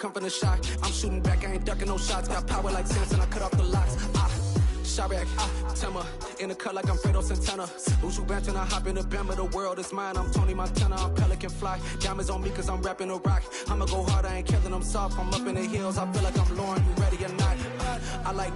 Come from the shot, I'm shooting back, I ain't ducking no shots. Got power like Samson, I cut off the locks. Shot back, Timmer, in the cut like I'm Fredo Santana. Uju Banton, I hop in the Bama, the world is mine. I'm Tony Montana, I'm Pelican Fly. Diamonds on me cause I'm rapping a rock. I'ma go hard, I ain't killing them soft. I'm up in the hills, I feel like I'm Lauren, you ready or not? I like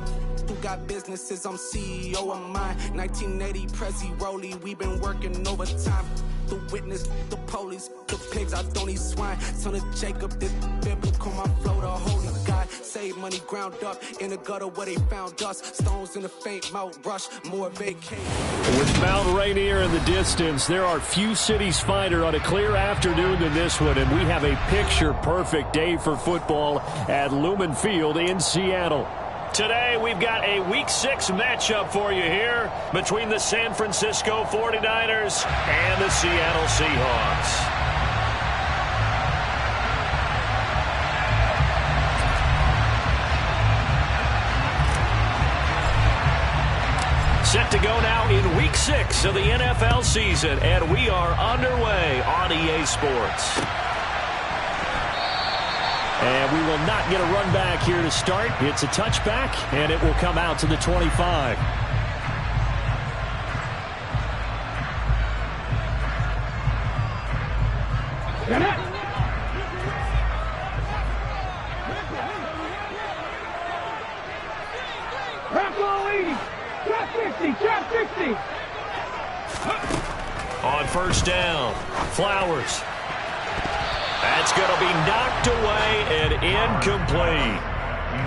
who got businesses, I'm CEO of mine. 1980 Prezi Rolly, we been working overtime. The witness, the police, the pigs, I don't eat swine. Son of Jacob, this biblical, my flow, the holy God. Save money ground up in the gutter where they found us. Stones in the faint Mount Rush, more vacate. With Mount Rainier in the distance, there are few cities finer on a clear afternoon than this one, and we have a picture-perfect day for football at Lumen Field in Seattle. Today, we've got a Week 6 matchup for you here between the San Francisco 49ers and the Seattle Seahawks. Set to go now in Week 6 of the NFL season, and we are underway on EA Sports. And we will not get a run back here to start. It's a touchback, and it will come out to the 25. On first down, Flowers. That's going to be knocked away and incomplete.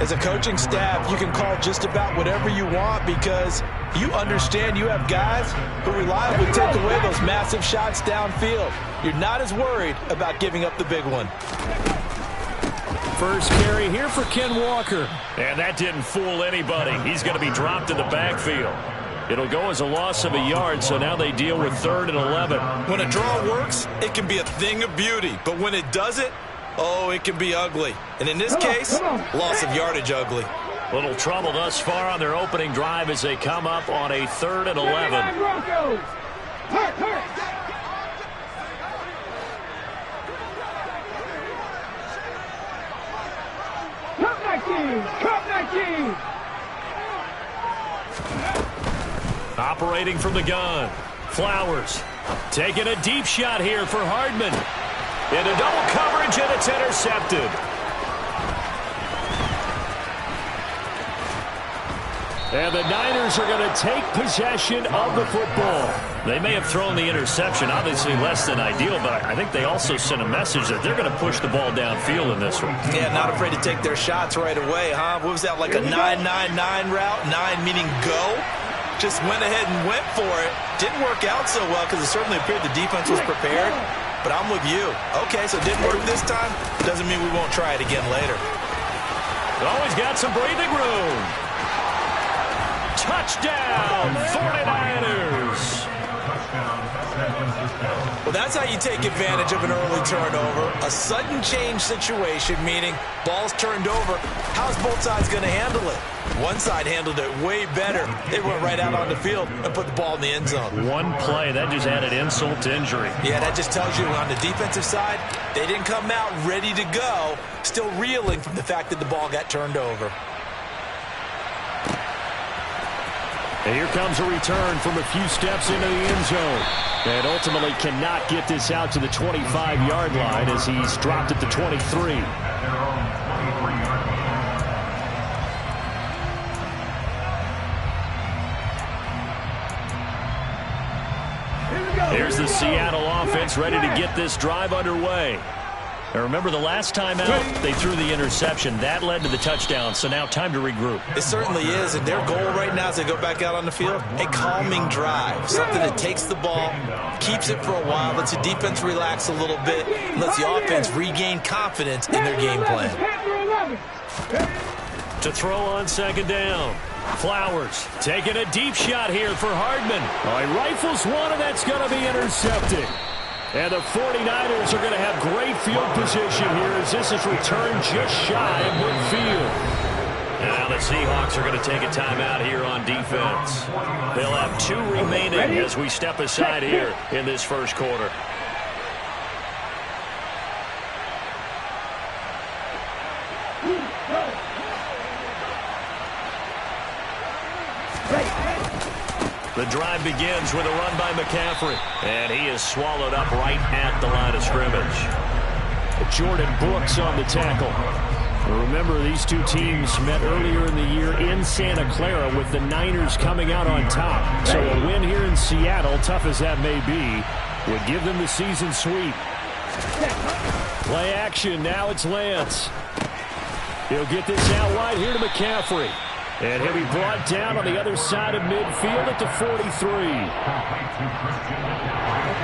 As a coaching staff, you can call just about whatever you want because you understand you have guys who reliably take away those massive shots downfield. You're not as worried about giving up the big one. First carry here for Ken Walker. And that didn't fool anybody. He's going to be dropped in the backfield. It'll go as a loss of a yard, so now they deal with 3rd and 11. When a draw works, it can be a thing of beauty. But when it doesn't, oh, it can be ugly. And in this case, loss of yardage ugly. Little trouble thus far on their opening drive as they come up on a 3rd and 11. Operating from the gun, Flowers taking a deep shot here for Hardman. Into double coverage, and it's intercepted. And the Niners are going to take possession of the football. They may have thrown the interception, obviously less than ideal, but I think they also sent a message that they're going to push the ball downfield in this one. Yeah, not afraid to take their shots right away, huh? What was that, like a 9-9-9 route? 9 meaning go? Just went ahead and went for it. Didn't work out so well because it certainly appeared the defense was prepared. But I'm with you. Okay, so it didn't work this time. Doesn't mean we won't try it again later. Always got some breathing room. Touchdown, 49ers. Well, that's how you take advantage of an early turnover. A sudden change situation, meaning ball's turned over. How's both sides going to handle it? One side handled it way better. They went right out on the field and put the ball in the end zone. One play, that just added insult to injury. Yeah, that just tells you on the defensive side, they didn't come out ready to go, still reeling from the fact that the ball got turned over. And here comes a return from a few steps into the end zone. And ultimately cannot get this out to the 25-yard line as he's dropped at the 23. Here's the Seattle offense ready to get this drive underway. Now remember, the last time out, they threw the interception. That led to the touchdown, so now time to regroup. It certainly is, and their goal right now as they go back out on the field, a calming drive, something that takes the ball, keeps it for a while, lets the defense relax a little bit, lets the offense regain confidence in their game plan. To throw on second down. Flowers taking a deep shot here for Hardman. He rifles one, and that's going to be intercepted. And the 49ers are going to have great field position here as this is returned just shy of midfield. Now the Seahawks are going to take a timeout here on defense. They'll have 2 remaining as we step aside here in this first quarter. The drive begins with a run by McCaffrey. And he is swallowed up right at the line of scrimmage. Jordan Brooks on the tackle. Remember, these two teams met earlier in the year in Santa Clara with the Niners coming out on top. So a win here in Seattle, tough as that may be, would give them the season sweep. Play action. Now it's Lance. He'll get this out wide here to McCaffrey. And he'll be brought down on the other side of midfield at the 43.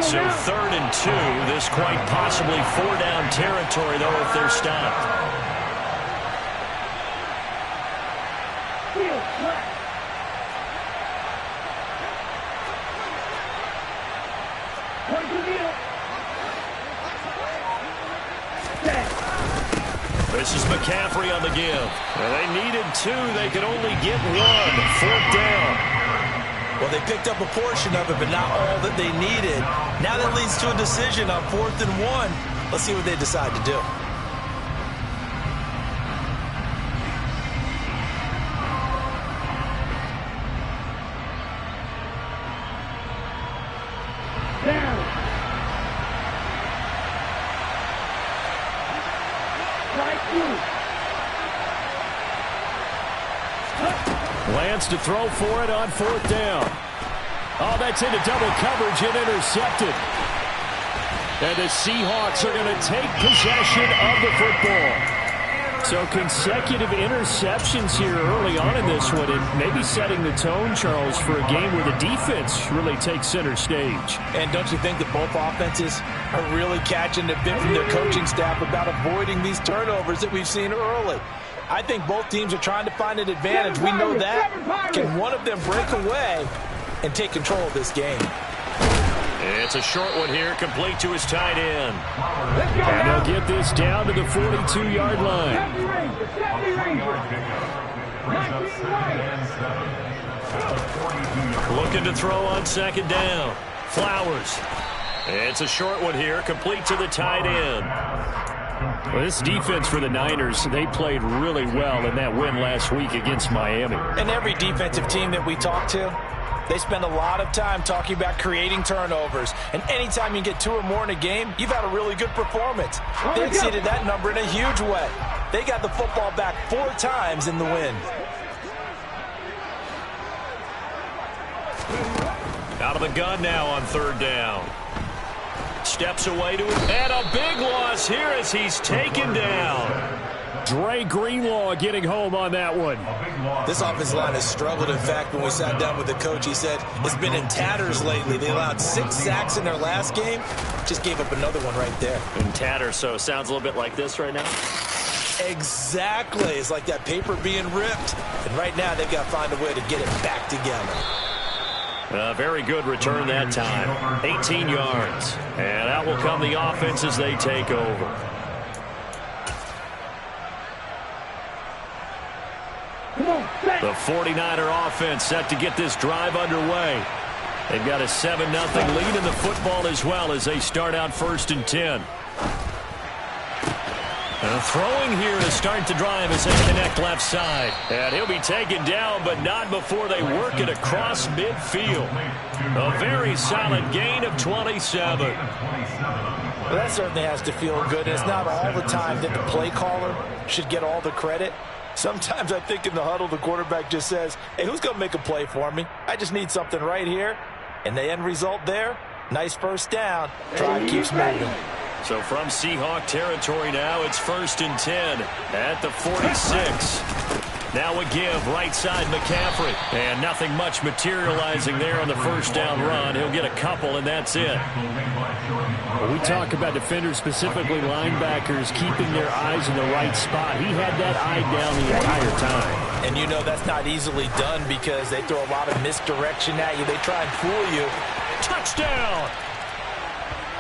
So 3rd and 2. This quite possibly 4-down territory, though, if they're stopped. This is McCaffrey on the give. Well, they needed 2. They could only get 1. 4th down. Well, they picked up a portion of it, but not all that they needed. Now that leads to a decision on 4th and 1. Let's see what they decide to do. Lance to throw for it on 4th down. Oh, that's into double coverage and intercepted. And the Seahawks are going to take possession of the football. So consecutive interceptions here early on in this one, and maybe setting the tone, Charles, for a game where the defense really takes center stage. And don't you think that both offenses are really catching a bit from their coaching staff about avoiding these turnovers that we've seen early? I think both teams are trying to find an advantage. We know that. Can one of them break away and take control of this game? It's a short one here, complete to his tight end. And he'll get this down to the 42-yard line. Looking to throw on 2nd down. Flowers. It's a short one here, complete to the tight end. Well, this defense for the Niners, they played really well in that win last week against Miami. And every defensive team that we talk to, they spend a lot of time talking about creating turnovers. And anytime you get 2 or more in a game, you've had a really good performance. They exceeded that number in a huge way. They got the football back 4 times in the win. Out of the gun now on 3rd down. Steps away to it, and a big loss here as he's taken down. Dre Greenlaw getting home on that one. This offensive line has struggled. In fact, when we sat down with the coach, he said it's been in tatters lately. They allowed 6 sacks in their last game. Just gave up another one right there. In tatters, so it sounds a little bit like this right now. Exactly. It's like that paper being ripped. And right now, they've got to find a way to get it back together. A very good return that time. 18 yards. And out will come the offense as they take over. The 49er offense set to get this drive underway. They've got a 7-0 lead in the football as well as they start out 1st and 10. Throwing here to start the drive as they connect left side. And he'll be taken down, but not before they work it across midfield. A very solid gain of 27. Well, that certainly has to feel good. It's not all the time that the play caller should get all the credit. Sometimes I think in the huddle, the quarterback just says, hey, who's going to make a play for me? I just need something right here. And the end result there, nice 1st down. Drive keeps moving. So from Seahawk territory now, it's 1st and 10 at the 46. Now a give, right side McCaffrey. And nothing much materializing there on the 1st down run. He'll get a couple, and that's it. When we talk about defenders, specifically linebackers, keeping their eyes in the right spot, he had that eye down the entire time. And you know that's not easily done because they throw a lot of misdirection at you. They try and fool you. Touchdown!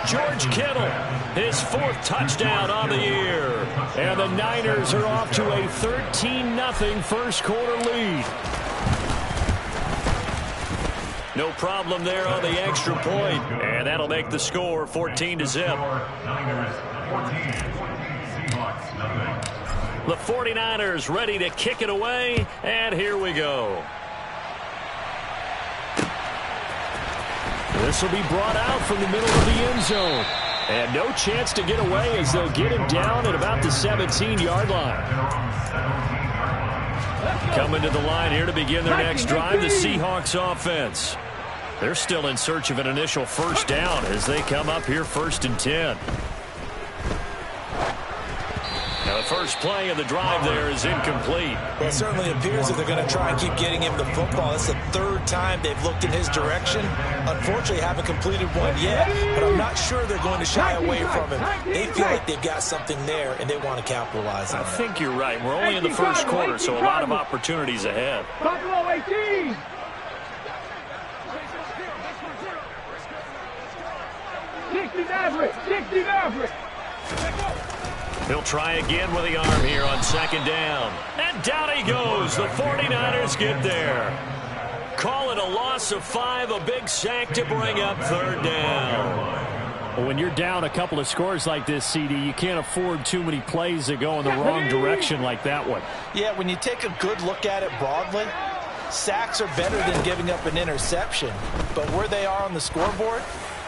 George Kittle, his 4th touchdown on the year. And the Niners are off to a 13-0 first quarter lead. No problem there on the extra point. And that'll make the score 14-0. The 49ers ready to kick it away. And here we go. This will be brought out from the middle of the end zone. And no chance to get away as they'll get him down at about the 17-yard line. Coming to the line here to begin their next drive, the Seahawks offense. They're still in search of an initial first down as they come up here 1st and 10. Now the first play of the drive there is incomplete. Well, it certainly appears that they're going to try and keep getting him the football. It's the 3rd time they've looked in his direction. Unfortunately, haven't completed one yet, but I'm not sure they're going to shy away from him. They feel like they've got something there, and they want to capitalize on it. I think you're right. We're only in the first quarter, so a lot of opportunities ahead. Buffalo 18. He'll try again with the arm here on 2nd down. And down he goes. The 49ers get there. Call it a loss of 5, a big sack to bring up 3rd down. Well, when you're down a couple of scores like this, CD, you can't afford too many plays that go in the wrong direction like that one. Yeah, when you take a good look at it broadly, sacks are better than giving up an interception. But where they are on the scoreboard,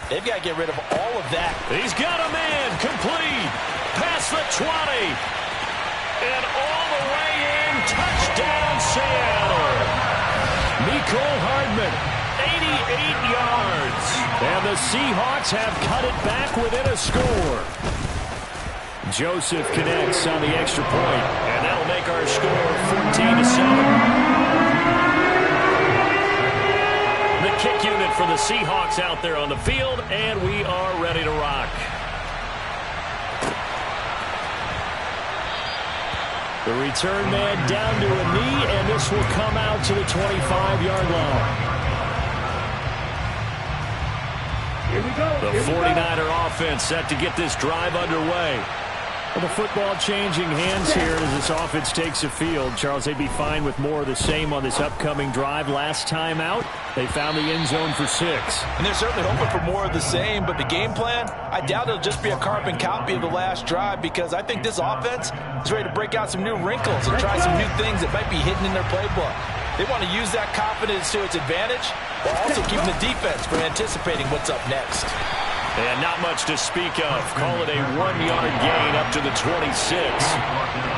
they've got to get rid of all of that. He's got a man complete. Past the 20. And all the way in. Touchdown, Seattle. Mecole Hardman, 88 yards. And the Seahawks have cut it back within a score. Joseph connects on the extra point. And that'll make our score 14-7. The kick unit for the Seahawks out there on the field, and we are ready to rock. The return man down to a knee, and this will come out to the 25-yard line. Here we go. The 49er offense set to get this drive underway. Well, the football changing hands here as this offense takes the field. Charles, they'd be fine with more of the same on this upcoming drive. Last time out, they found the end zone for 6. And they're certainly hoping for more of the same, but the game plan, I doubt it'll just be a carbon copy of the last drive, because I think this offense is ready to break out some new wrinkles and try some new things that might be hidden in their playbook. They want to use that confidence to its advantage, while also keeping the defense from anticipating what's up next. And not much to speak of. Call it a 1-yard gain up to the 26.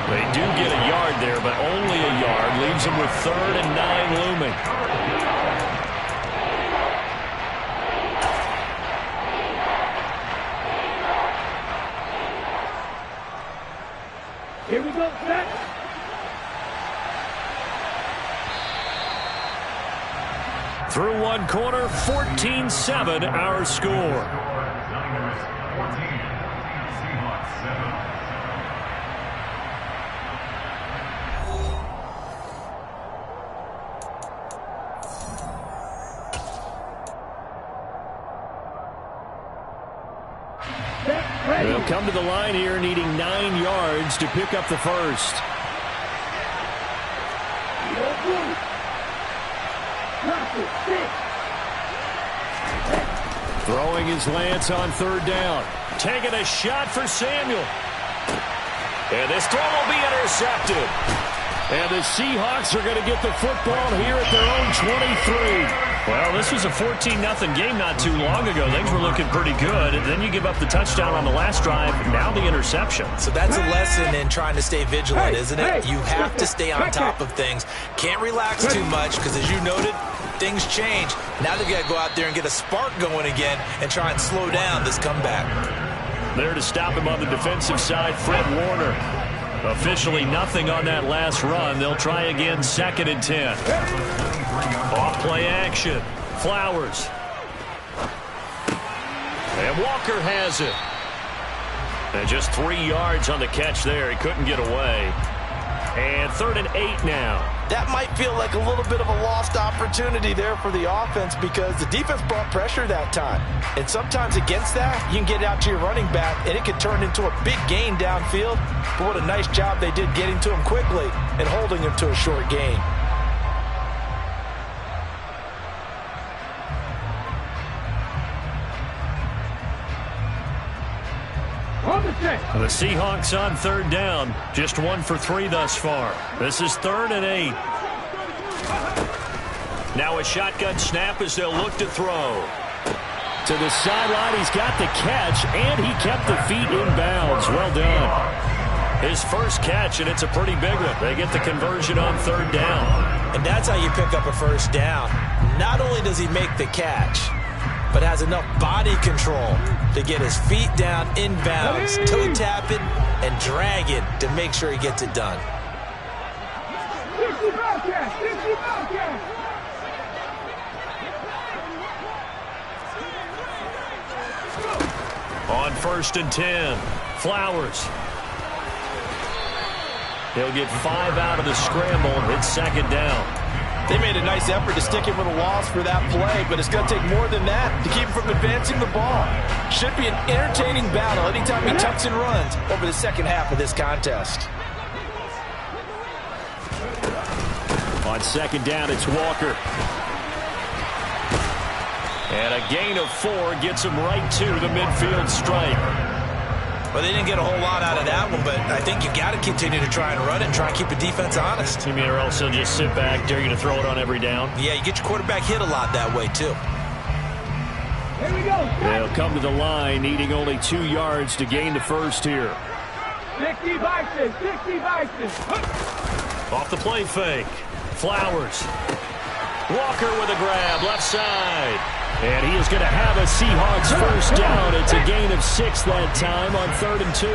They do get a yard there, but only a yard. Leaves them with 3rd and 9 looming. Here we go, set. Through one quarter, 14-7 our score. They'll come to the line here needing 9 yards to pick up the first. Throwing his Lance on 3rd down. Taking a shot for Samuel. And this throw will be intercepted. And the Seahawks are going to get the football here at their own 23. Well, this was a 14-0 game not too long ago. Things were looking pretty good. And then you give up the touchdown on the last drive. Now the interception. So that's a lesson in trying to stay vigilant, isn't it? You have to stay on top of things. Can't relax too much because, as you noted, things change. Now they've got to go out there and get a spark going again and try and slow down this comeback. There to stop him on the defensive side, Fred Warner. Officially nothing on that last run. They'll try again, 2nd and 10. Off play action. Flowers. And Walker has it. And just 3 yards on the catch there. He couldn't get away. And 3rd and 8 now. That might feel like a little bit of a lost opportunity there for the offense because the defense brought pressure that time. And sometimes against that, you can get out to your running back, and it could turn into a big gain downfield. But what a nice job they did getting to him quickly and holding him to a short gain. The Seahawks on 3rd down. Just 1 for 3 thus far. This is 3rd and 8. Now a shotgun snap as they'll look to throw. To the sideline, he's got the catch, and he kept the feet in bounds. Well done. His first catch, and it's a pretty big one. They get the conversion on third down. And that's how you pick up a first down. Not only does he make the catch, but has enough body control to get his feet down in bounds, toe tap it, and drag it to make sure he gets it done. 60 Bobcats! 60 Bobcats! On 1st and 10, Flowers. He'll get 5 out of the scramble. It's second down. They made a nice effort to stick him with a loss for that play, but it's going to take more than that to keep him from advancing the ball. Should be an entertaining battle anytime he tucks and runs over the second half of this contest. On second down, it's Walker. And a gain of 4 gets him right to the midfield stripe. Well, they didn't get a whole lot out of that one, but I think you got to continue to try and run it and try and keep the defense honest. You mean or else he'll just sit back, dare you to throw it on every down? Yeah, you get your quarterback hit a lot that way, too. Here we go. They'll come to the line, needing only 2 yards to gain the first here. 60 Bison! 60 Bison! Off the play fake. Flowers. Walker with a grab, left side. And he is going to have a Seahawks first down. It's a gain of 6 that time on 3rd and 2.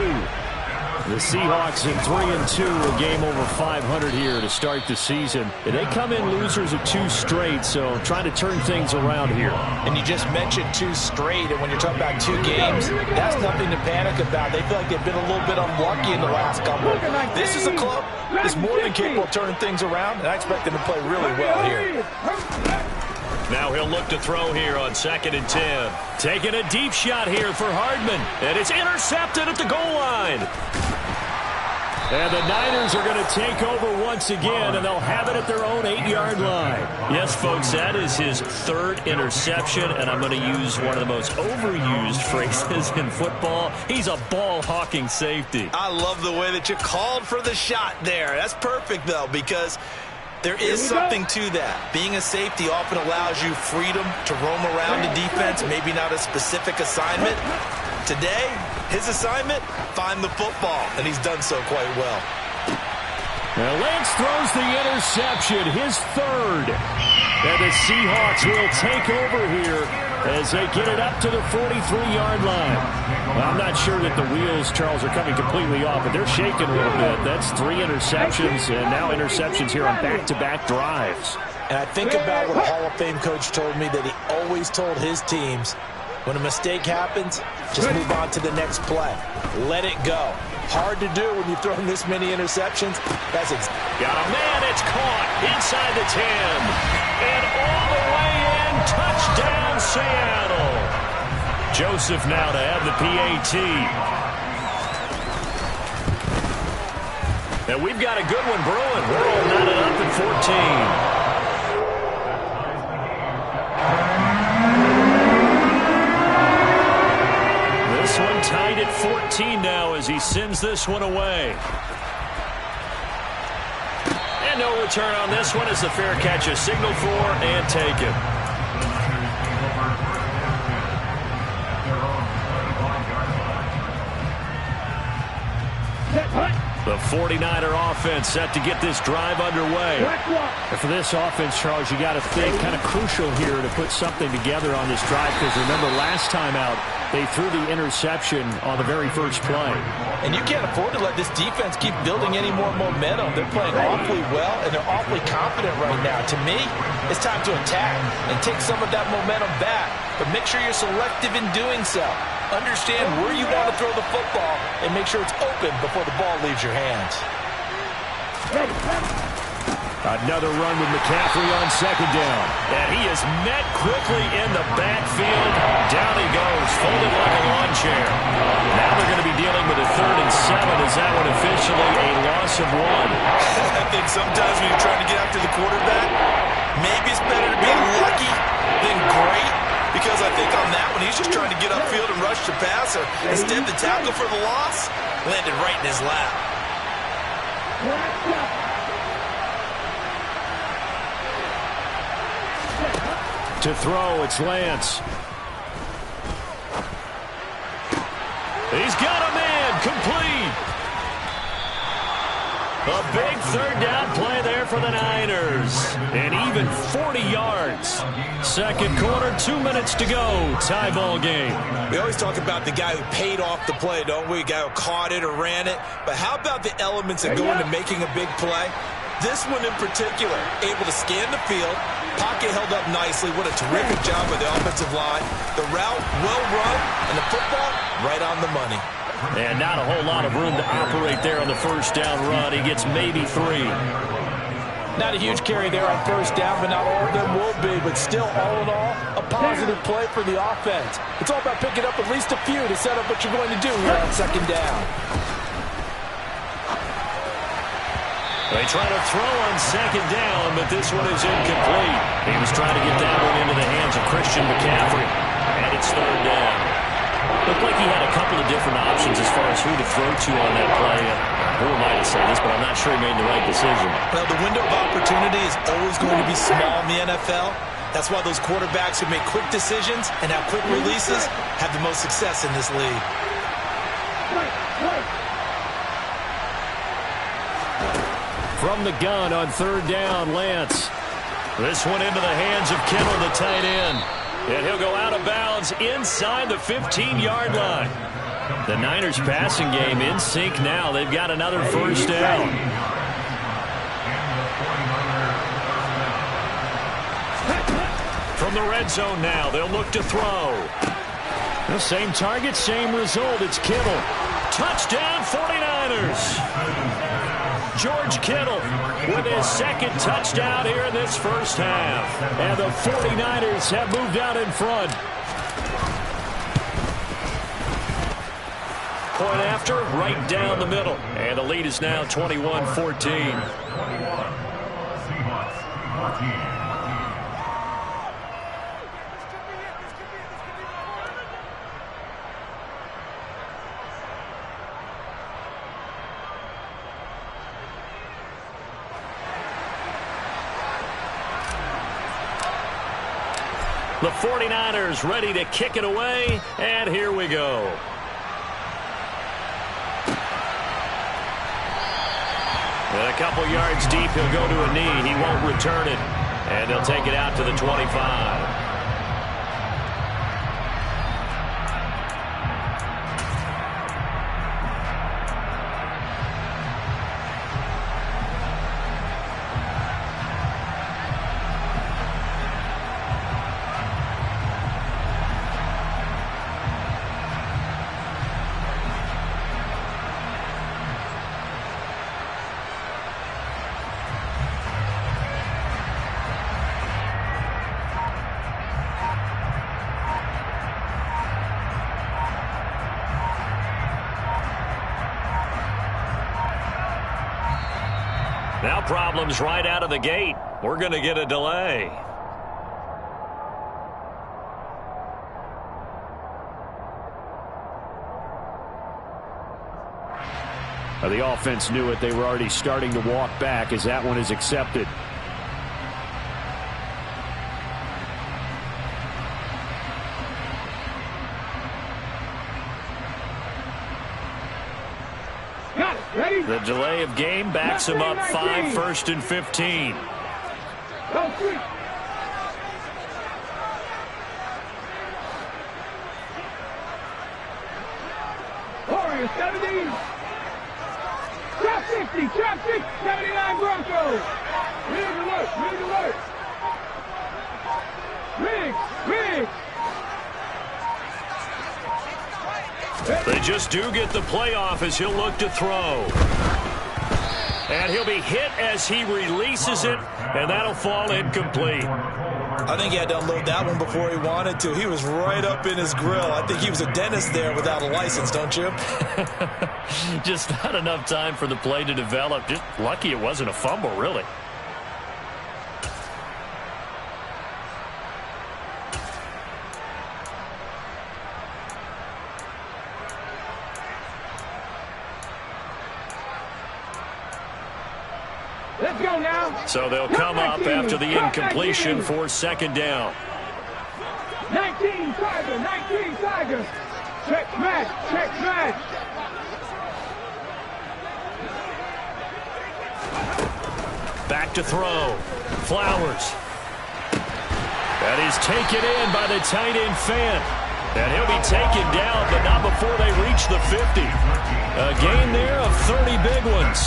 The Seahawks at 3 and 2, a game over 500 here to start the season. And they come in losers of 2 straight, so trying to turn things around here. And you just mentioned 2 straight, and when you're talking about 2 games, that's nothing to panic about. They feel like they've been a little bit unlucky in the last couple. This is a club that's more than capable of turning things around, and I expect them to play really well here. Now he'll look to throw here on 2nd and 10. Taking a deep shot here for Hardman. And it's intercepted at the goal line. And the Niners are going to take over once again, and they'll have it at their own 8-yard line. Yes, folks, that is his 3rd interception, and I'm going to use one of the most overused phrases in football. He's a ball-hawking safety. I love the way that you called for the shot there. That's perfect, though, because there is something to that. Being a safety often allows you freedom to roam around the defense, maybe not a specific assignment. Today, his assignment, find the football, and he's done so quite well. Now Lance throws the interception, his 3rd. And the Seahawks will take over here as they get it up to the 43-yard line. Well, I'm not sure that the wheels, Charles, are coming completely off, but they're shaking a little bit. That's 3 interceptions, and now interceptions here on back-to-back drives. And I think about what a Hall of Fame coach told me that he always told his teams, when a mistake happens, just move on to the next play. Let it go. Hard to do when you've thrown this many interceptions. Got a man, it's caught inside the 10. And all the way in, touchdown Seattle. Joseph now to have the PAT. And we've got a good one brewing. We're all knotted up at 14. This one tied at 14 now as he sends this one away. And no return on this one as the fair catch is signaled for and taken. The 49er offense set to get this drive underway. And for this offense, Charles, you got to think kind of crucial here to put something together on this drive, because remember last time out, they threw the interception on the very first play. And you can't afford to let this defense keep building any more momentum. They're playing awfully well, and they're awfully confident right now. To me, it's time to attack and take some of that momentum back. But make sure you're selective in doing so. Understand where you want to throw the football and make sure it's open before the ball leaves your hands. Another run with McCaffrey on 2nd down. And he is met quickly in the backfield. Down he goes, folded like a lawn chair. Now they're going to be dealing with a 3rd and 7. Is that one officially a loss of 1? I think sometimes when you're trying to get after the quarterback, maybe it's better to be lucky than great. Because I think on that one, he's just trying to get upfield and rush the passer. Instead, the tackle for the loss landed right in his lap. To throw, it's Lance. He's got a man, complete. A big third down play there for the Niners. And even 40 yards. Second quarter, 2 minutes to go. Tie ball game. We always talk about the guy who paid off the play, don't we? The guy who caught it or ran it. But how about the elements that go into making a big play? This one in particular, able to scan the field. Pocket held up nicely. What a terrific job by the offensive line. The route, well run, and the football, right on the money. And not a whole lot of room to operate there on the first down run. He gets maybe 3. Not a huge carry there on first down, but not all of them will be. But still, all in all, a positive play for the offense. It's all about picking up at least a few to set up what you're going to do here on second down. They try to throw on second down, but this one is incomplete. He was trying to get that one into the hands of Christian McCaffrey. And it's third down. Looked like he had a couple of different options as far as who to throw to on that play. Who am I to say this, but I'm not sure he made the right decision. Well, the window of opportunity is always going to be small in the NFL. That's why those quarterbacks who make quick decisions and have quick releases have the most success in this league. From the gun on third down, Lance. This one into the hands of Kittle, the tight end. And he'll go out of bounds inside the 15-yard line. The Niners passing game in sync now. They've got another first down. From the red zone now, they'll look to throw. The same target, same result. It's Kittle. Touchdown, 49ers. George Kittle with his second touchdown here in this first half. And the 49ers have moved out in front. Point after, right down the middle. And the lead is now 21-14. The 49ers ready to kick it away, and here we go. And a couple yards deep, he'll go to a knee. He won't return it, and they'll take it out to the 25. Now problems right out of the gate. We're going to get a delay. The offense knew it. They were already starting to walk back as that one is accepted. The delay of game backs him up 5, 1st and 15. Warriors 70. Trap 60, trap 6, 79 Broncos. Rig alert, rig alert. Rig. They just do get the playoff as he'll look to throw. And he'll be hit as he releases it, and that'll fall incomplete. I think he had to unload that one before he wanted to. He was right up in his grill. I think he was a dentist there without a license, don't you? Just not enough time for the play to develop. Just lucky it wasn't a fumble, really. Let's go now. So they'll come up after the incompletion for second down. 19 Tigers, 19 Tigers. Check smash. Check smash. Back to throw. Flowers. That is taken in by the tight end Fant. And he'll be taken down, but not before they reach the 50. A gain there of 30 big ones.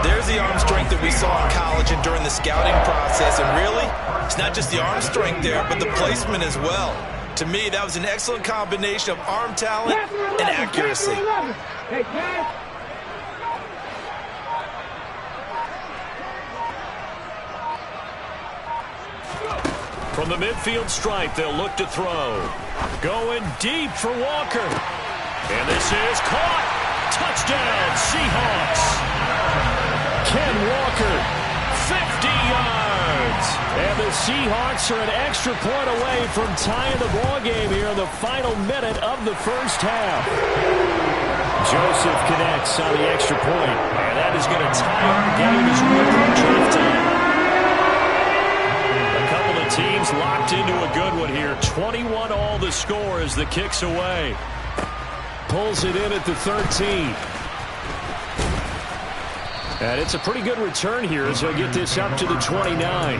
There's the arm strength that we saw in college and during the scouting process. And really, it's not just the arm strength there, but the placement as well. To me, that was an excellent combination of arm talent and accuracy. Hey, guys. From the midfield stripe, they'll look to throw. Going deep for Walker. And this is caught. Touchdown, Seahawks. Ken Walker, 50 yards. And the Seahawks are an extra point away from tying the ball game here in the final minute of the first half. Joseph connects on the extra point. And that is going to tie our game as we approach halftime. Teams locked into a good one here. 21 all the score as the kick's away. Pulls it in at the 13. And it's a pretty good return here as he'll get this up to the 29.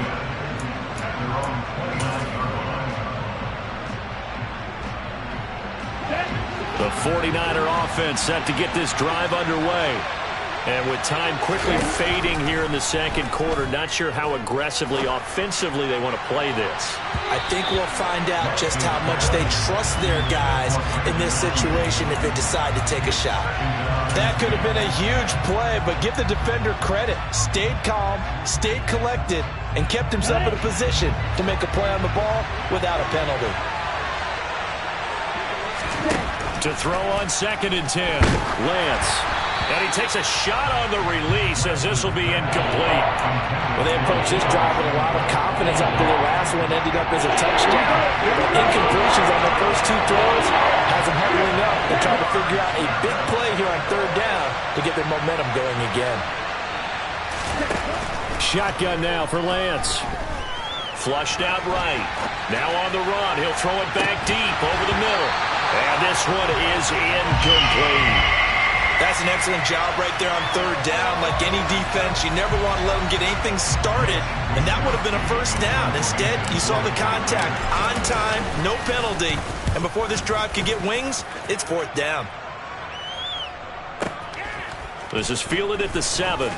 The 49er offense set to get this drive underway. And with time quickly fading here in the second quarter, not sure how aggressively, offensively they want to play this. I think we'll find out just how much they trust their guys in this situation if they decide to take a shot. That could have been a huge play, but give the defender credit. Stayed calm, stayed collected, and kept himself in a position to make a play on the ball without a penalty. To throw on 2nd and 10, Lance. And he takes a shot on the release as this will be incomplete. Well, they approached this drive with a lot of confidence after the last one ended up as a touchdown. Incompletions on the first two throws has them huddling up and trying to figure out a big play here on 3rd down to get their momentum going again. Shotgun now for Lance. Flushed out right. Now on the run. He'll throw it back deep over the middle. And this one is incomplete. That's an excellent job right there on 3rd down. Like any defense, you never want to let them get anything started, and that would have been a first down. Instead, you saw the contact on time, no penalty, and before this drive could get wings, it's 4th down. This is fielded at the 7.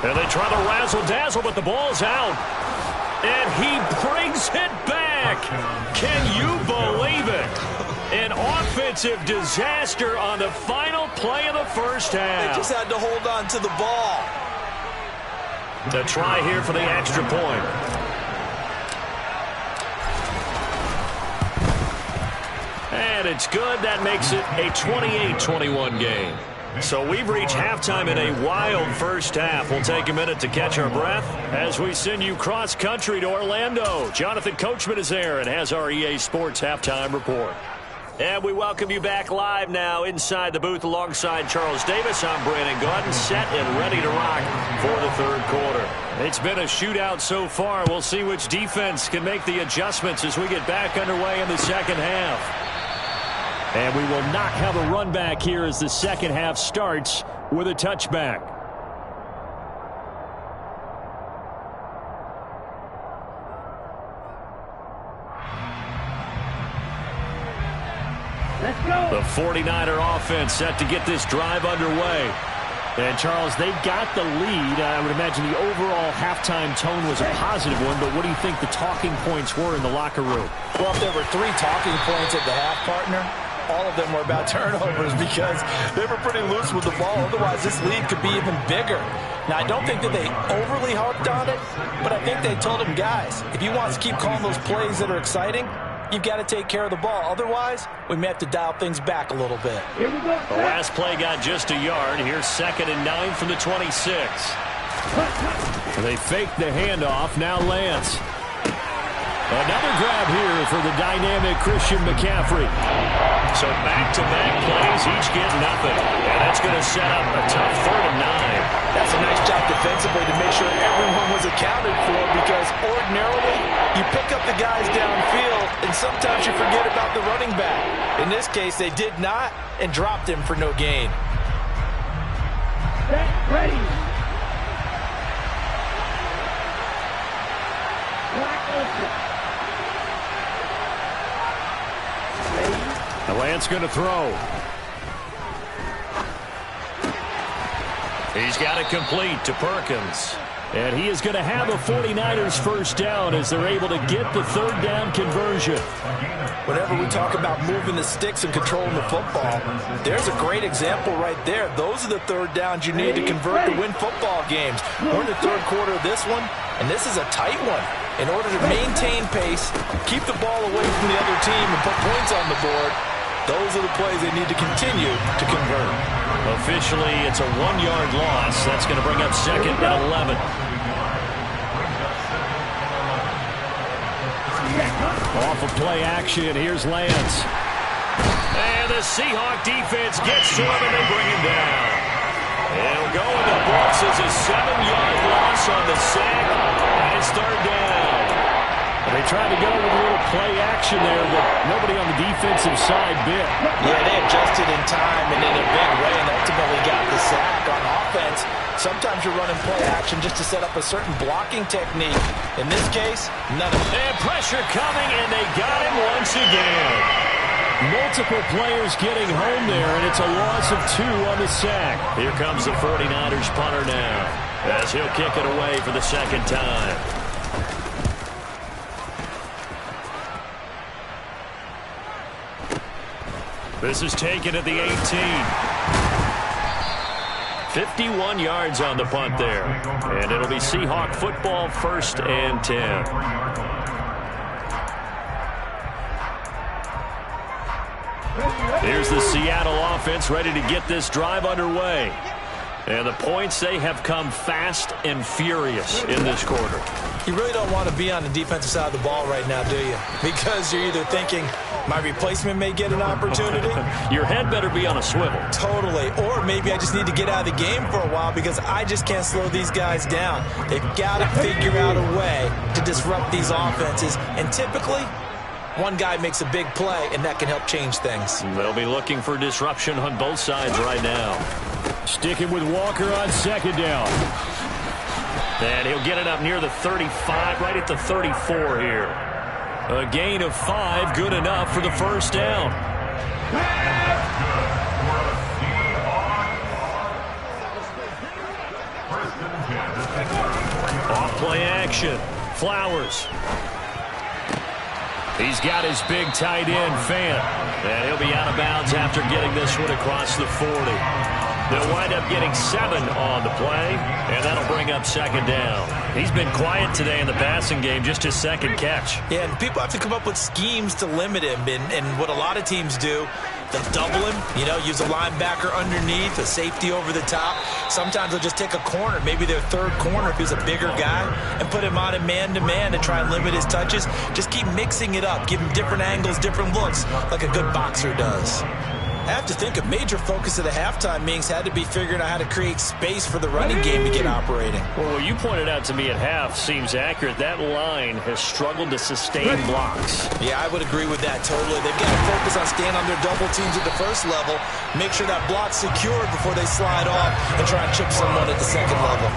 And they try to razzle-dazzle, but the ball's out. And he brings it back. Can you believe it? An offensive disaster on the final play of the first half. They just had to hold on to the ball. The try here for the extra point. And it's good. That makes it a 28-21 game. So we've reached halftime in a wild first half. We'll take a minute to catch our breath as we send you cross-country to Orlando. Jonathan Coachman is there and has our EA Sports halftime report. And we welcome you back live now inside the booth alongside Charles Davis. I'm Brandon Gaudin, set and ready to rock for the 3rd quarter. It's been a shootout so far. We'll see which defense can make the adjustments as we get back underway in the second half. And we will not have a run back here as the second half starts with a touchback. The 49er offense set to get this drive underway. And, Charles, they've got the lead. I would imagine the overall halftime tone was a positive one, but what do you think the talking points were in the locker room? Well, if there were 3 talking points at the half, partner, all of them were about turnovers because they were pretty loose with the ball. Otherwise, this lead could be even bigger. Now, I don't think that they overly harped on it, but I think they told them, guys, if you want to keep calling those plays that are exciting, you've got to take care of the ball. Otherwise, we may have to dial things back a little bit. The last play got just a yard. Here's 2nd and 9 from the 26. They fake the handoff. Now Lance. Another grab here for the dynamic Christian McCaffrey. So back-to-back plays, each get nothing. And that's going to set up a tough 3rd and 9. That's a nice job defensively to make sure everyone was accounted for because ordinarily you pick up the guys downfield and sometimes you forget about the running back. In this case, they did not and dropped him for no gain. Set, ready. The Lance going to throw. He's got it complete to Perkins. And he is going to have a 49ers first down as they're able to get the third down conversion. Whenever we talk about moving the sticks and controlling the football, there's a great example right there. Those are the third downs you need to convert to win football games. We're in the third quarter of this one, and this is a tight one. In order to maintain pace, keep the ball away from the other team, and put points on the board, those are the plays they need to continue to convert. Officially, it's a 1-yard loss. That's going to bring up second and 11. Off of play action, here's Lance. And the Seahawk defense gets to him, and they bring him down. It'll go in the books as a 7-yard loss on the sack, and it's third down. They tried to go with a little play action there, but nobody on the defensive side bit. Yeah, they adjusted in time and in a big way and ultimately got the sack. On offense, sometimes you're running play action just to set up a certain blocking technique. In this case, none of it. And pressure coming, and they got him once again. Multiple players getting home there, and it's a loss of 2 on the sack. Here comes the 49ers punter now, as he'll kick it away for the second time. This is taken at the 18. 51 yards on the punt there. And it'll be Seahawk football, 1st and 10. Here's the Seattle offense ready to get this drive underway. And the points, they have come fast and furious in this quarter. You really don't want to be on the defensive side of the ball right now, do you? Because you're either thinking, my replacement may get an opportunity. Your head better be on a swivel. Totally. Or maybe I just need to get out of the game for a while because I just can't slow these guys down. They've got to figure out a way to disrupt these offenses. And typically, one guy makes a big play, and that can help change things. They'll be looking for disruption on both sides right now. Sticking with Walker on second down. And he'll get it up near the 35, right at the 34 here. A gain of 5, good enough for the first down. Off play action. Flowers. He's got his big tight end, Fant. And he'll be out of bounds after getting this one across the 40. They'll wind up getting 7 on the play, and that'll bring up second down. He's been quiet today in the passing game, just his second catch. Yeah, and people have to come up with schemes to limit him, and what a lot of teams do, they'll double him, use a linebacker underneath, a safety over the top. Sometimes they'll just take a corner, maybe their third corner if he's a bigger guy, and put him on a man-to-man to try and limit his touches. Just keep mixing it up, give him different angles, different looks, like a good boxer does. I have to think a major focus of the halftime meetings had to be figuring out how to create space for the running game to get operating. Well, what you pointed out to me at half seems accurate. That line has struggled to sustain blocks. Yeah, I would agree with that totally. They've got to focus on staying on their double teams at the first level, make sure that block's secured before they slide off and try and chip someone at the second level.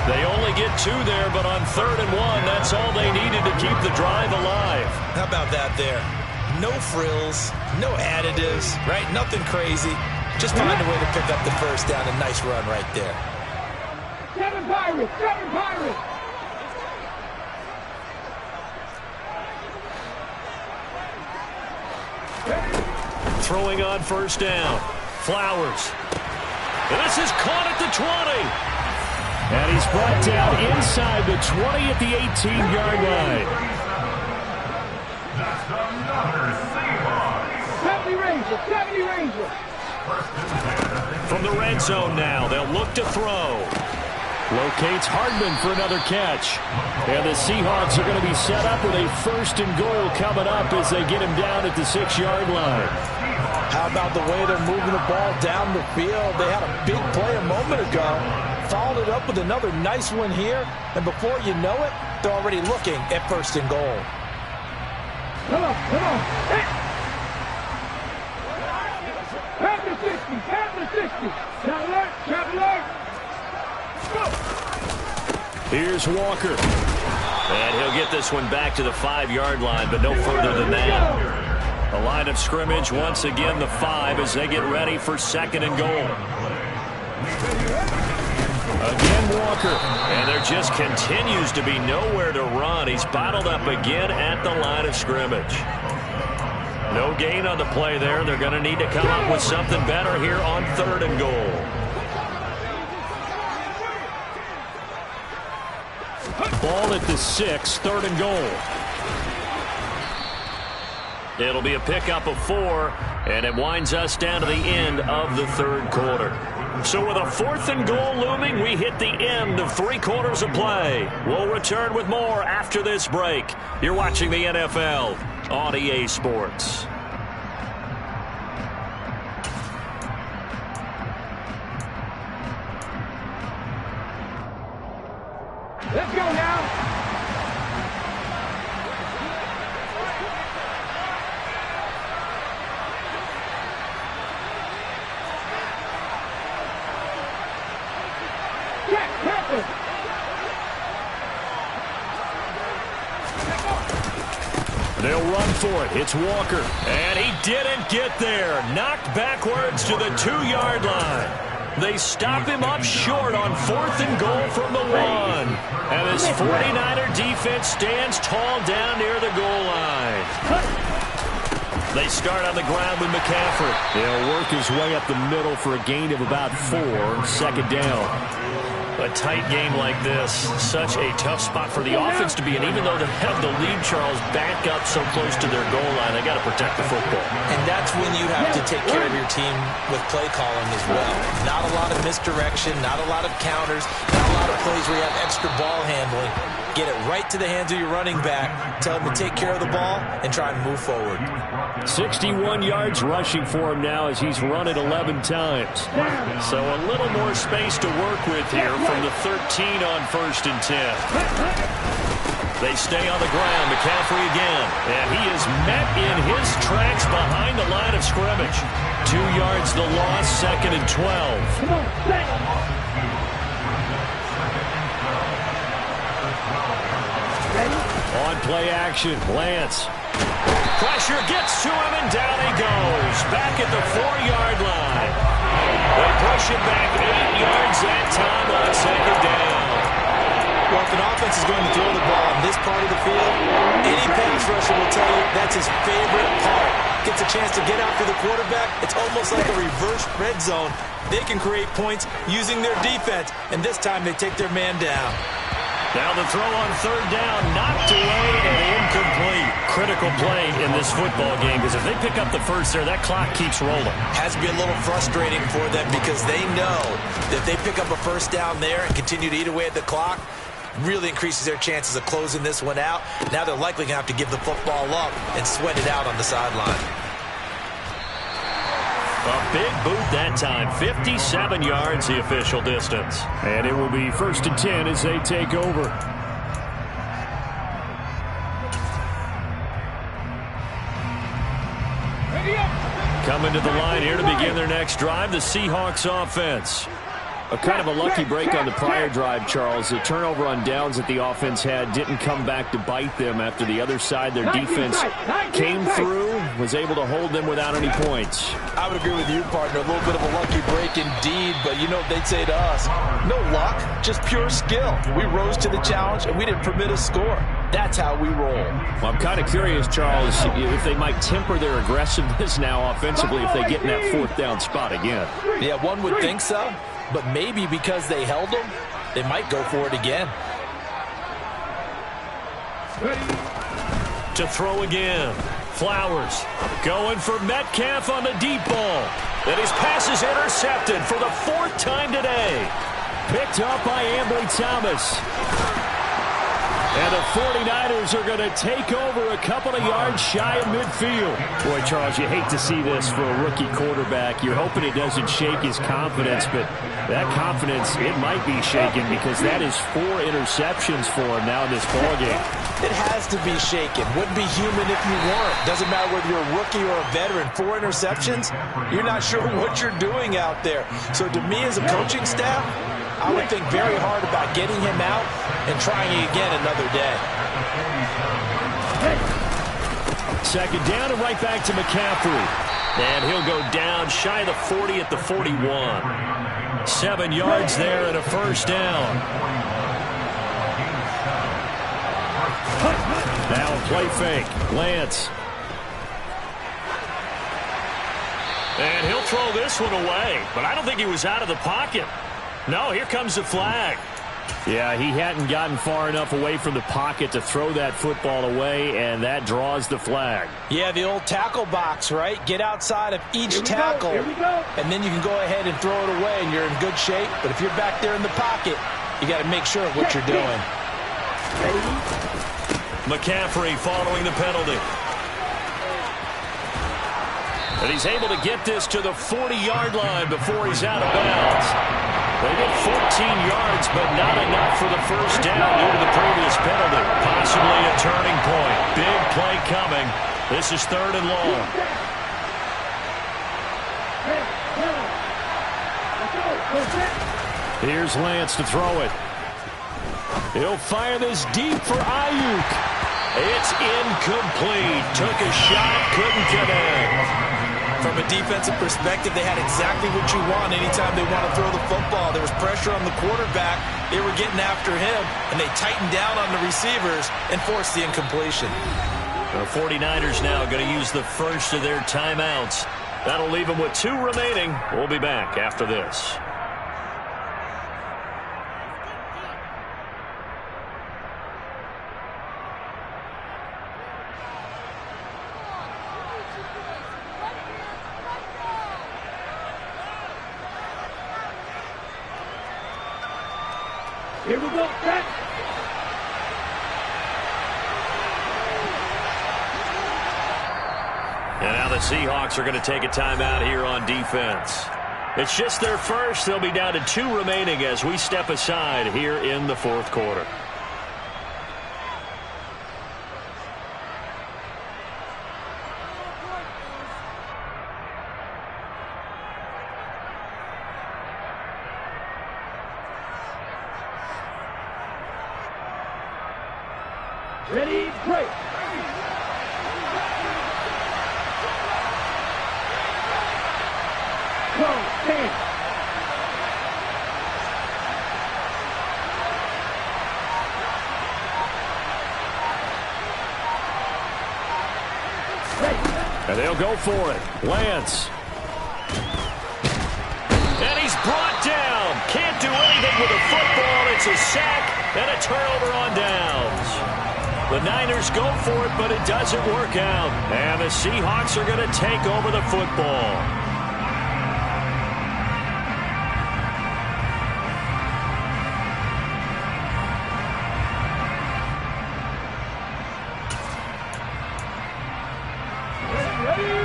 They only get 2 there, but on 3rd and 1, that's all they needed to keep the drive alive. How about that there? No frills, no additives, right? Nothing crazy. Just find a way to pick up the first down. A nice run right there. 7 Pirates! 7 Pirates! Throwing on first down. Flowers. This is caught at the 20. And he's brought down inside the 20 at the 18-yard line. 70 Rangers! 70 Rangers! From the red zone now, they'll look to throw. Locates Hardman for another catch. And the Seahawks are going to be set up with a 1st and goal coming up as they get him down at the 6-yard line. How about the way they're moving the ball down the field? They had a big play a moment ago. Followed it up with another nice one here. And before you know it, they're already looking at 1st and goal. Come on. Hey. Half the 60. Traveler. Go. Here's Walker. And he'll get this one back to the 5-yard line, but no further than that. A line of scrimmage, once again the 5 as they get ready for 2nd and goal. Again Walker, and there just continues to be nowhere to run. He's bottled up again at the line of scrimmage. No gain on the play there. They're going to need to come up with something better here on 3rd and goal. Ball at the 6, 3rd and goal. It'll be a pickup of 4, and it winds us down to the end of the 3rd quarter. So with a 4th and goal looming, we hit the end of 3 quarters of play. We'll return with more after this break. You're watching the NFL on EA Sports. Let's go now. Jack Pepper. They'll run for it. It's Walker. And he didn't get there. Knocked backwards to the 2-yard line. They stop him up short on 4th and goal from the 1. And this 49er defense stands tall down near the goal line. They start on the ground with McCaffrey. He'll work his way up the middle for a gain of about 4. 2nd down. A tight game like this, such a tough spot for the offense to be in. Even though they have the lead, Charles, back up so close to their goal line, they got to protect the football. And that's when you have to take care of your team with play calling as well. Not a lot of misdirection, not a lot of counters, not a lot of plays where you have extra ball handling. Get it right to the hands of your running back, tell him to take care of the ball, and try and move forward. 61 yards rushing for him now as he's run it 11 times. So a little more space to work with here from the 13 on 1st and 10. They stay on the ground. McCaffrey again. And he is met in his tracks behind the line of scrimmage. 2 yards the loss, 2nd and 12. On play action, Lance. Pressure gets to him, and down he goes. Back at the 4-yard line. They push him back 8 yards that time on 2nd down. Well, if an offense is going to throw the ball on this part of the field, any pass rusher will tell you that's his favorite part. Gets a chance to get after the quarterback. It's almost like a reverse red zone. They can create points using their defense, and this time they take their man down. Now the throw on 3rd down, knocked away and incomplete. Critical play in this football game because if they pick up the first there, that clock keeps rolling. Has to be a little frustrating for them because they know that if they pick up a 1st down there and continue to eat away at the clock, really increases their chances of closing this one out. Now they're likely going to have to give the football up and sweat it out on the sideline. A big boot that time. 57 yards the official distance. And it will be 1st and 10 as they take over. Coming to the line here to begin their next drive, the Seahawks offense. A kind of a lucky break on the prior drive, Charles. The turnover on downs that the offense had didn't come back to bite them after the other side. Their defense came through, was able to hold them without any points. I would agree with you, partner. A little bit of a lucky break indeed, but you know what they'd say to us? No luck, just pure skill. We rose to the challenge, and we didn't permit a score. That's how we roll. Well, I'm kind of curious, Charles, if they might temper their aggressiveness now offensively if they get in that 4th down spot again. Yeah, one would think so. But maybe because they held them, they might go for it again. To throw again. Flowers going for Metcalf on the deep ball. And his pass is intercepted for the 4th time today. Picked up by Ambry Thomas. And the 49ers are going to take over a couple of yards shy of midfield. Boy, Charles, you hate to see this for a rookie quarterback. You're hoping it doesn't shake his confidence, but that confidence, it might be shaken because that is 4 interceptions for him now in this ballgame. It has to be shaken. Wouldn't be human if you weren't. Doesn't matter whether you're a rookie or a veteran. 4 interceptions, you're not sure what you're doing out there. So to me as a coaching staff, I would think very hard about getting him out and trying again another day. Second down and right back to McCaffrey. And he'll go down shy of the 40 at the 41. 7 yards there and a first down. Now play fake. Lance. And he'll throw this one away, but I don't think he was out of the pocket. No, here comes the flag. Yeah, he hadn't gotten far enough away from the pocket to throw that football away, and that draws the flag. Yeah, the old tackle box, right? Get outside of each tackle, and then you can go ahead and throw it away, and you're in good shape. But if you're back there in the pocket, you got to make sure of what you're doing. McCaffrey following the penalty. And he's able to get this to the 40-yard line before he's out of bounds. They get 14 yards, but not enough for the first down due to the previous penalty. Possibly a turning point. Big play coming. This is 3rd and long. Here's Lance to throw it. He'll fire this deep for Ayuk. It's incomplete. Took a shot, couldn't connect. From a defensive perspective, they had exactly what you want anytime they want to throw the football. There was pressure on the quarterback. They were getting after him, and they tightened down on the receivers and forced the incompletion. The 49ers now going to use the first of their timeouts. That'll leave them with 2 remaining. We'll be back after this. Here we go, set. And now the Seahawks are going to take a timeout here on defense. It's just their first. They'll be down to 2 remaining as we step aside here in the 4th quarter. Ready, break. Go, 10. And they'll go for it. Lance. And he's brought down. Can't do anything with a football. It's a sack and a turnover on downs. The Niners go for it, but it doesn't work out. And the Seahawks are going to take over the football.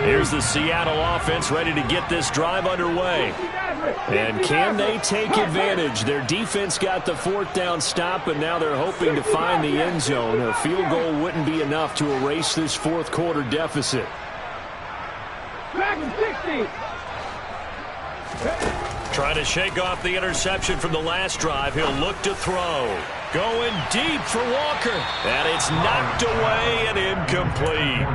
Here's the Seattle offense ready to get this drive underway. And can they take advantage? Their defense got the 4th down stop, and now they're hoping to find the end zone. A field goal wouldn't be enough to erase this 4th quarter deficit. Trying to shake off the interception from the last drive. He'll look to throw. Going deep for Walker. And it's knocked away and incomplete.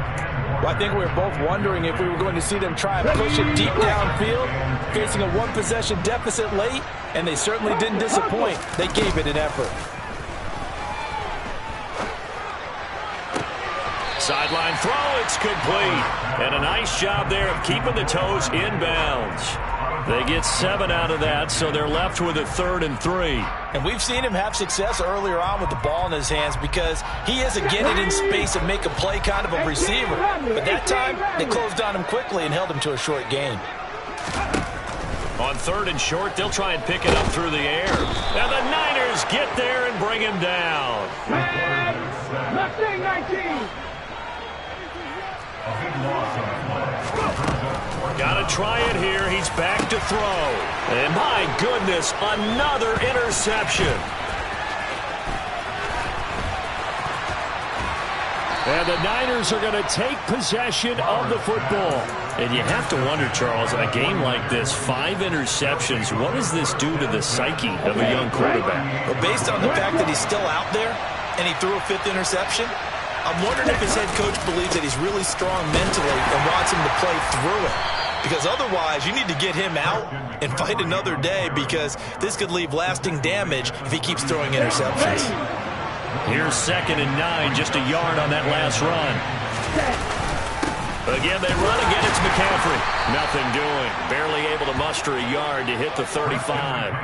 Well, I think we were both wondering if we were going to see them try and push it deep downfield, facing a 1-possession deficit late, and they certainly didn't disappoint. They gave it an effort. Sideline throw, it's complete. And a nice job there of keeping the toes inbounds. They get 7 out of that, so they're left with a 3rd and 3. And we've seen him have success earlier on with the ball in his hands because he is a get it in space and make a play kind of a receiver. But that time, they closed on him quickly and held him to a short gain. On 3rd and short, they'll try and pick it up through the air. And the Niners get there and bring him down. Mustang 19. Got to try it here. He's back to throw. And my goodness, another interception. And the Niners are going to take possession of the football. And you have to wonder, Charles, in a game like this, 5 interceptions, what does this do to the psyche of a young quarterback? Well, based on the fact that he's still out there and he threw a 5th interception, I'm wondering if his head coach believes that he's really strong mentally and wants him to play through it. Because otherwise, you need to get him out and fight another day, because this could leave lasting damage if he keeps throwing interceptions. Here's 2nd and 9, just a yard on that last run. Again, they run again. It's McCaffrey. Nothing doing. Barely able to muster a yard to hit the 35.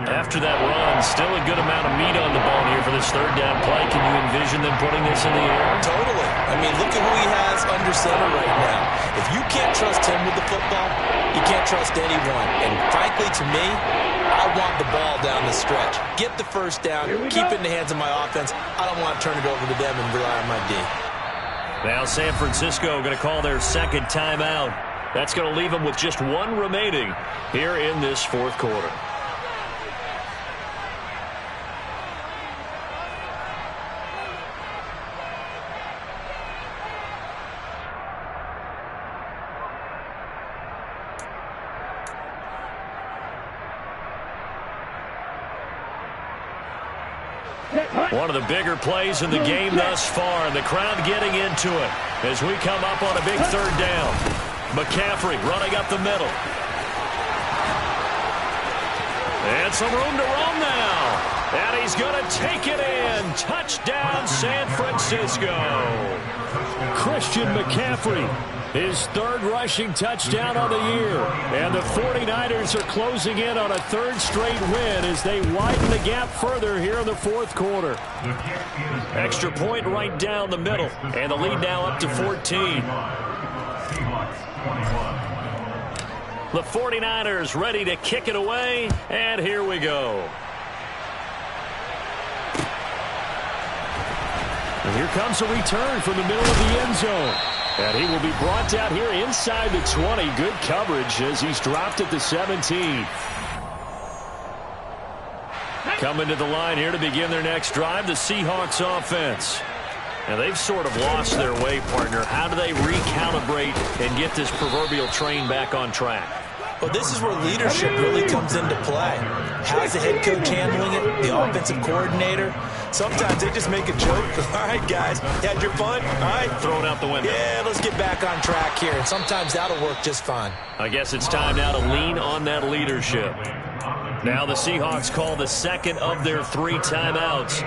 After that run, still a good amount of meat on the bone here for this 3rd down play. Can you envision them putting this in the air? Totally. I mean, look at who he has under center right now. If you can't trust him with the football, you can't trust anyone. And frankly, to me, I want the ball down the stretch. Get the 1st down, keep it in the hands of my offense. I don't want to turn it over to them and rely on my D. Now San Francisco going to call their 2nd timeout. That's going to leave them with just 1 remaining here in this 4th quarter. One of the bigger plays in the game thus far, and the crowd getting into it as we come up on a big 3rd down. McCaffrey running up the middle. And some room to roam now. And he's going to take it in. Touchdown, San Francisco. Christian McCaffrey, his 3rd rushing touchdown on the year. And the 49ers are closing in on a 3rd straight win as they widen the gap further here in the 4th quarter. Extra point right down the middle. And the lead now up to 14. The 49ers ready to kick it away. And here we go. And here comes a return from the middle of the end zone. And he will be brought down here inside the 20. Good coverage as he's dropped at the 17. Coming to the line here to begin their next drive, the Seahawks offense. And they've sort of lost their way, partner. How do they recalibrate and get this proverbial train back on track? Well, this is where leadership really comes into play. How's the head coach handling it? The offensive coordinator? Sometimes they just make a joke. All right, guys, you had your fun? All right. Throw it out the window. Yeah, let's get back on track here. And sometimes that'll work just fine. I guess it's time now to lean on that leadership. Now the Seahawks call the 2nd of their 3 timeouts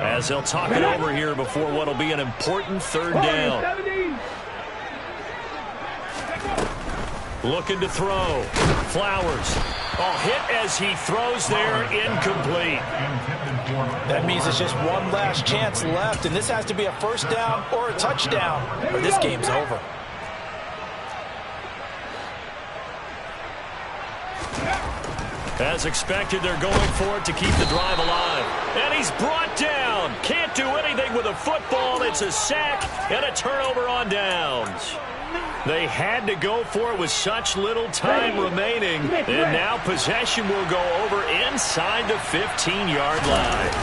as they'll talk it over here before what will be an important 3rd down. Looking to throw. Flowers. Oh, hit as he throws there, incomplete. That means it's just one last chance left, and this has to be a 1st down or a touchdown, or this game's over. As expected, they're going for it to keep the drive alive. And he's brought down. Can't do anything with a football. It's a sack and a turnover on downs. They had to go for it with such little time remaining. And now possession will go over inside the 15-yard line.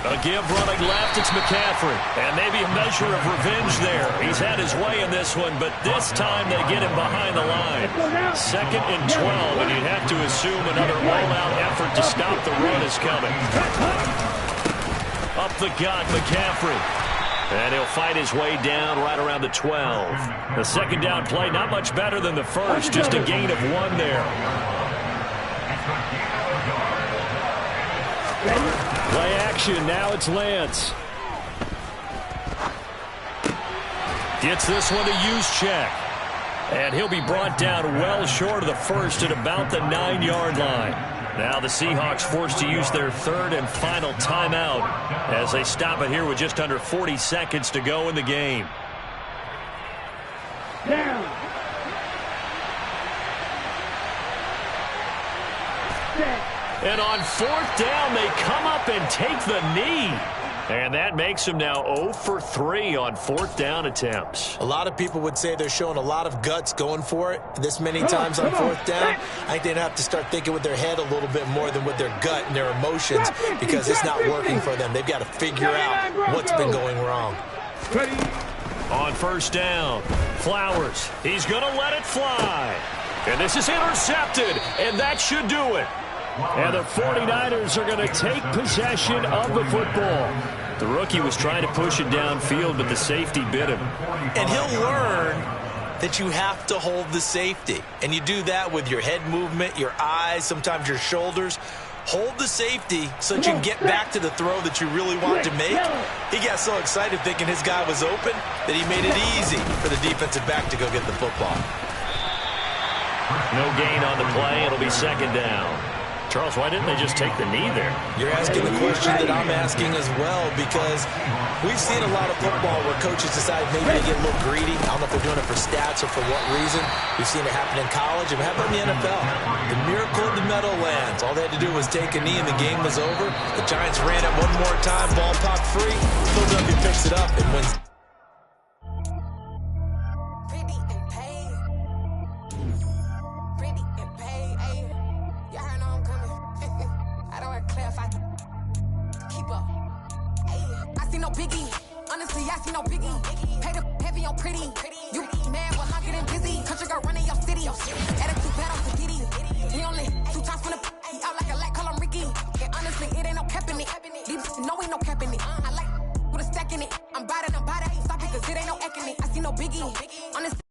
A give running left, it's McCaffrey. And maybe a measure of revenge there. He's had his way in this one, but this time they get him behind the line. 2nd and 12, and you'd have to assume another all-out effort to stop the run is coming. Up the gut, McCaffrey. And he'll fight his way down right around the 12. The 2nd down play, not much better than the first, just a gain of 1 there. Play action, now it's Lance. Gets this one to Juszczyk. And he'll be brought down well short of the first at about the 9-yard line. Now the Seahawks forced to use their 3rd and final timeout as they stop it here with just under 40 seconds to go in the game. Down. Set. And on 4th down, they come up and take the knee. And that makes them now 0 for 3 on 4th down attempts. A lot of people would say they're showing a lot of guts going for it this many times on 4th down. I think they'd have to start thinking with their head a little bit more than with their gut and their emotions, because it's not working for them. They've got to figure out what's been going wrong. On 1st down, Flowers. He's going to let it fly. And this is intercepted, and that should do it. And the 49ers are going to take possession of the football. The rookie was trying to push it downfield, but the safety bit him. And he'll learn that you have to hold the safety. And you do that with your head movement, your eyes, sometimes your shoulders. Hold the safety so that you can get back to the throw that you really want to make. He got so excited thinking his guy was open that he made it easy for the defensive back to go get the football. No gain on the play. It'll be 2nd down. Charles, why didn't they just take the knee there? You're asking the question that I'm asking as well, because we've seen a lot of football where coaches decide maybe they get a little greedy. I don't know if they're doing it for stats or for what reason. We've seen it happen in college, and how about in the NFL? The miracle of the Meadowlands. All they had to do was take a knee, and the game was over. The Giants ran it one more time, ball popped free. Philadelphia picks it up and wins. I'm bad, stop it, cause it ain't no econy. I see no biggie. Honestly.